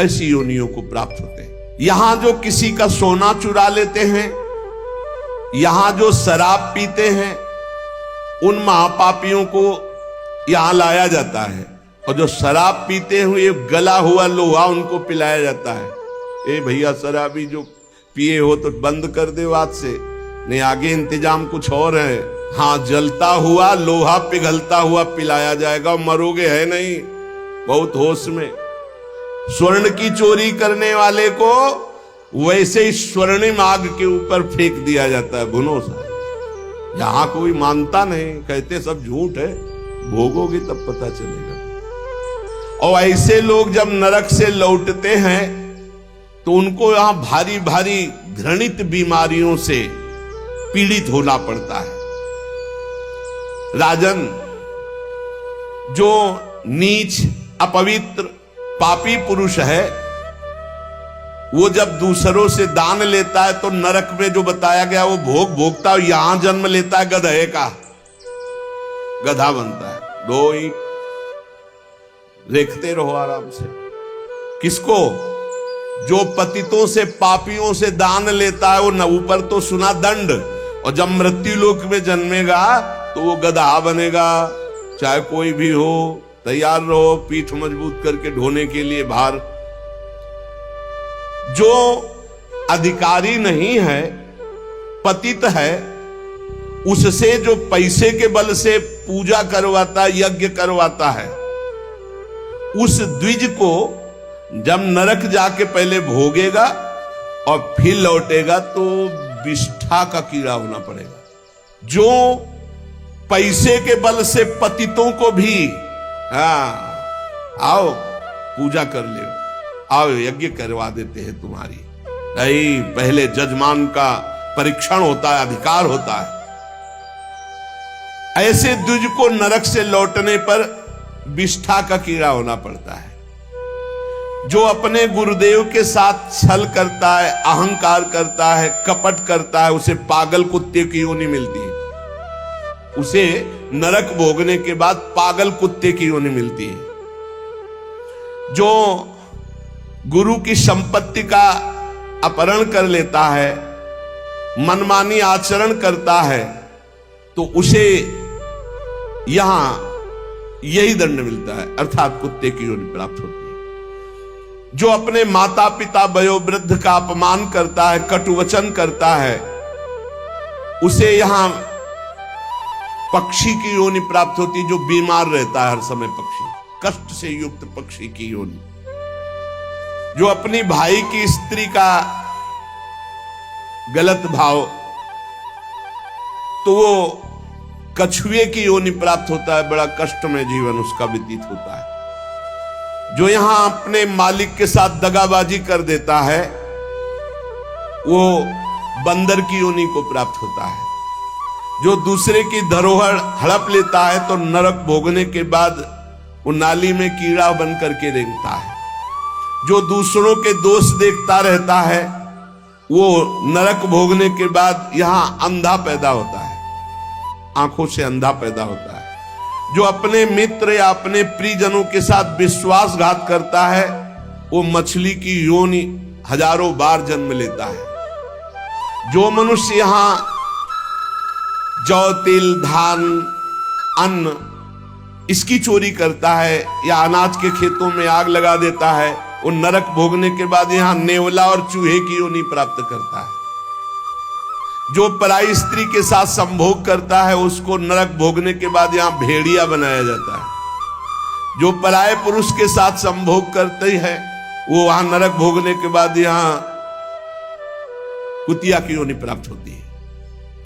ऐसी योनियों को प्राप्त होते हैं। यहां जो किसी का सोना चुरा लेते हैं, यहां जो शराब पीते हैं, उन महापापियों को यहां लाया जाता है, और जो शराब पीते हुए गला हुआ लोहा उनको पिलाया जाता है। ए भैया, शराबी जो पिए हो तो बंद कर दे आज से, नहीं आगे इंतजाम कुछ और है। हाँ, जलता हुआ लोहा पिघलता हुआ पिलाया जाएगा, मरोगे है नहीं, बहुत होश में। स्वर्ण की चोरी करने वाले को वैसे ही स्वर्णिम आग के ऊपर फेंक दिया जाता है, भुनो सा। यहां कोई मानता नहीं, कहते सब झूठ है, भोगोगे तब पता चलेगा। और ऐसे लोग जब नरक से लौटते हैं तो उनको यहां भारी भारी घृणित बीमारियों से पीड़ित होना पड़ता है। राजन, जो नीच, अपवित्र, पापी पुरुष है, वो जब दूसरों से दान लेता है तो नरक में जो बताया गया वो भोग भोगता है। यहां जन्म लेता है गधे का, गधा बनता है। दो ही देखते रहो आराम से। किसको? जो पतितों से, पापियों से दान लेता है, वो न ऊपर तो सुना दंड, और जब मृत्यु लोक में जन्मेगा तो वो गधा बनेगा। चाहे कोई भी हो, तैयार रहो पीठ मजबूत करके ढोने के लिए भार। जो अधिकारी नहीं है, पतित है, उससे जो पैसे के बल से पूजा करवाता, यज्ञ करवाता है, उस द्विज को जब नरक जाके पहले भोगेगा और फिर लौटेगा तो विष्ठा का कीड़ा होना पड़ेगा। जो पैसे के बल से पतितों को भी, आओ पूजा कर ले, आओ यज्ञ करवा देते हैं तुम्हारी, नहीं, पहले जजमान का परीक्षण होता है, अधिकार होता है। ऐसे द्विज को नरक से लौटने पर विष्ठा का कीड़ा होना पड़ता है। जो अपने गुरुदेव के साथ छल करता है, अहंकार करता है, कपट करता है, उसे पागल कुत्ते की योनि मिलती है। उसे नरक भोगने के बाद पागल कुत्ते की योनि मिलती है। जो गुरु की संपत्ति का अपहरण कर लेता है, मनमानी आचरण करता है, तो उसे यहां यही दंड मिलता है, अर्थात कुत्ते की योनि प्राप्त होती है। जो अपने माता पिता वयोवृद्ध का अपमान करता है, कटुवचन करता है, उसे यहां पक्षी की योनि प्राप्त होती है। जो बीमार रहता है हर समय, पक्षी, कष्ट से युक्त पक्षी की योनि। जो अपनी भाई की स्त्री का गलत भाव, तो वो कछुए की योनि प्राप्त होता है, बड़ा कष्ट में जीवन उसका व्यतीत होता है। जो यहां अपने मालिक के साथ दगाबाजी कर देता है, वो बंदर की योनि को प्राप्त होता है। जो दूसरे की धरोहर हड़प लेता है तो नरक भोगने के बाद वो नाली में कीड़ा बन करके रेंगता है। जो दूसरों के दोष देखता रहता है, वो नरक भोगने के बाद यहां अंधा पैदा होता है, आंखों से अंधा पैदा होता है। जो अपने मित्र या अपने प्रियजनों के साथ विश्वासघात करता है, वो मछली की योनि हजारों बार जन्म लेता है। जो मनुष्य यहां जौ, तिल, धान, अन्न इसकी चोरी करता है या अनाज के खेतों में आग लगा देता है, वो नरक भोगने के बाद यहां नेवला और चूहे की योनि प्राप्त करता है। जो पराई स्त्री के साथ संभोग करता है, उसको नरक भोगने के बाद यहां भेड़िया बनाया जाता है। जो पराये पुरुष के साथ संभोग करते हैं, वो वहां नरक भोगने के बाद यहां कुतिया की योनि प्राप्त होती है।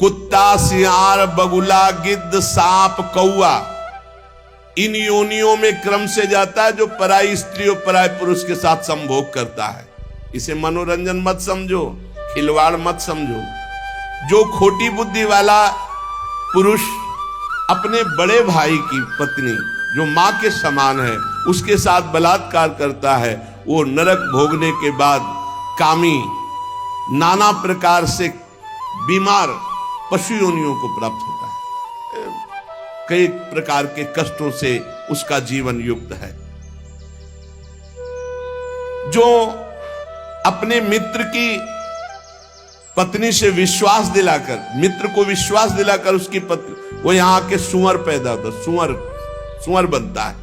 कुत्ता, सियार, बगुला, गिद्ध, सांप, कौआ, इन योनियों में क्रम से जाता है जो पराई स्त्री और पराये पुरुष के साथ संभोग करता है। इसे मनोरंजन मत समझो, खिलवाड़ मत समझो। जो खोटी बुद्धि वाला पुरुष अपने बड़े भाई की पत्नी, जो मां के समान है, उसके साथ बलात्कार करता है, वो नरक भोगने के बाद कामी, नाना प्रकार से बीमार पशु योनियों को प्राप्त होता है। कई प्रकार के कष्टों से उसका जीवन युक्त है। जो अपने मित्र की पत्नी से विश्वास दिलाकर, मित्र को विश्वास दिलाकर उसकी पत्नी, वो यहां के सुअर पैदा होता, सुअर बनता है।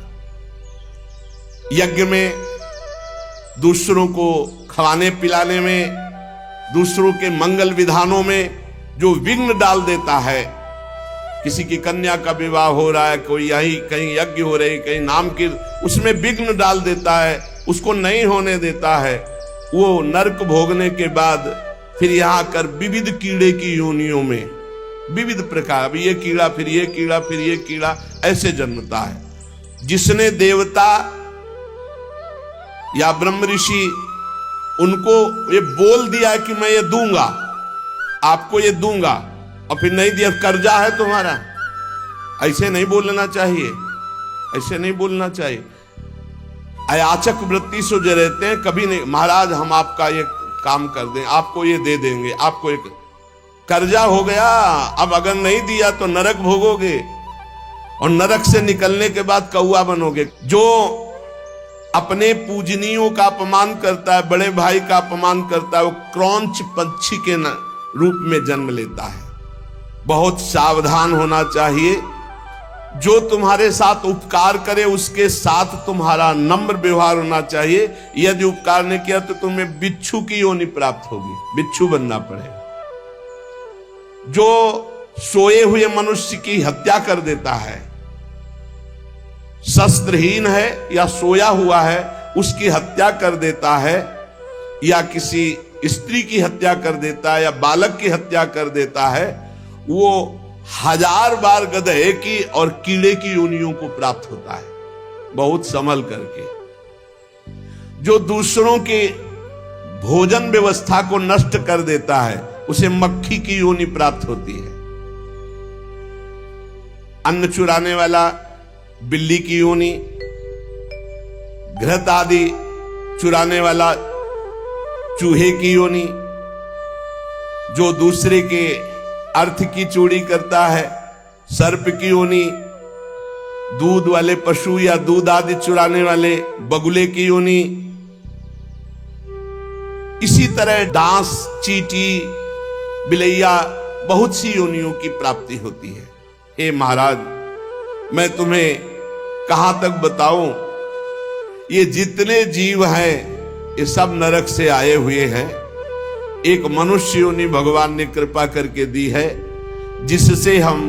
यज्ञ में दूसरों को खवाने पिलाने में, दूसरों के मंगल विधानों में जो विघ्न डाल देता है, किसी की कन्या का विवाह हो रहा है, कोई यही कहीं यज्ञ हो रही, कहीं नाम की, उसमें विघ्न डाल देता है, उसको नहीं होने देता है, वो नरक भोगने के बाद फिर यहां कर विविध कीड़े की योनियों में, विविध प्रकार, अब ये कीड़ा फिर ये कीड़ा फिर ये कीड़ा, ऐसे जन्मता है। जिसने देवता या ब्रह्म ऋषि उनको ये बोल दिया कि मैं ये दूंगा, आपको ये दूंगा, और फिर नहीं दिया, कर्जा है तुम्हारा, ऐसे नहीं बोलना चाहिए, ऐसे नहीं बोलना चाहिए। अयाचक वृत्ति से जो रहते हैं, कभी नहीं, महाराज हम आपका ये काम कर दें, आपको ये दे देंगे, आपको एक कर्जा हो गया, अब अगर नहीं दिया तो नरक भोगोगे, और नरक से निकलने के बाद कौआ बनोगे। जो अपने पूजनियों का अपमान करता है, बड़े भाई का अपमान करता है, वो क्रौंच पंछी के रूप में जन्म लेता है। बहुत सावधान होना चाहिए। जो तुम्हारे साथ उपकार करे उसके साथ तुम्हारा नम्र व्यवहार होना चाहिए। यदि उपकार नहीं किया तो तुम्हें बिच्छू की योनि प्राप्त होगी, बिच्छू बनना पड़ेगा। जो सोए हुए मनुष्य की हत्या कर देता है, शस्त्रहीन है या सोया हुआ है, उसकी हत्या कर देता है, या किसी स्त्री की हत्या कर देता है, या बालक की हत्या कर देता है, वो 1000 बार गधे की और कीड़े की योनियों को प्राप्त होता है। बहुत संभल करके। जो दूसरों के भोजन व्यवस्था को नष्ट कर देता है, उसे मक्खी की योनि प्राप्त होती है। अन्न चुराने वाला बिल्ली की योनि, घृत आदि चुराने वाला चूहे की योनि, जो दूसरे के अर्थ की चोरी करता है सर्प की योनि, दूध वाले पशु या दूध आदि चुराने वाले बगुले की योनि, इसी तरह डांस, चींटी, बिलैया, बहुत सी योनियों की प्राप्ति होती है। हे महाराज, मैं तुम्हें कहां तक बताऊं, ये जितने जीव हैं ये सब नरक से आए हुए हैं। एक मनुष्य योनि भगवान ने कृपा करके दी है, जिससे हम